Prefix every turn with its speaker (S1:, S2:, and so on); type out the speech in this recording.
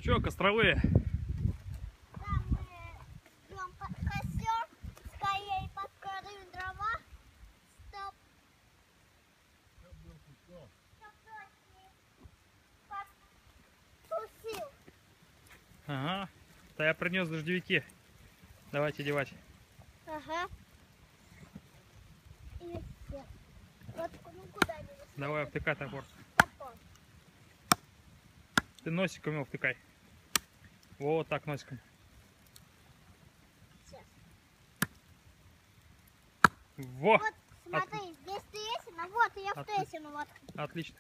S1: Че, костровые?
S2: Там мы ждем костер, скорее подкладываем дрова. Стоп. Потусил.
S1: Ага. Да я принес дождевики. Давайте девать.
S2: Ага. И все. Вот ну куда не высыпать?
S1: Давай втыкай топор.
S2: Топор.
S1: Ты носиком его втыкай. Вот так носиком.
S2: Сейчас.
S1: Во!
S2: Вот смотри, здесь трещина, вот я в трещину вот.
S1: Отлично.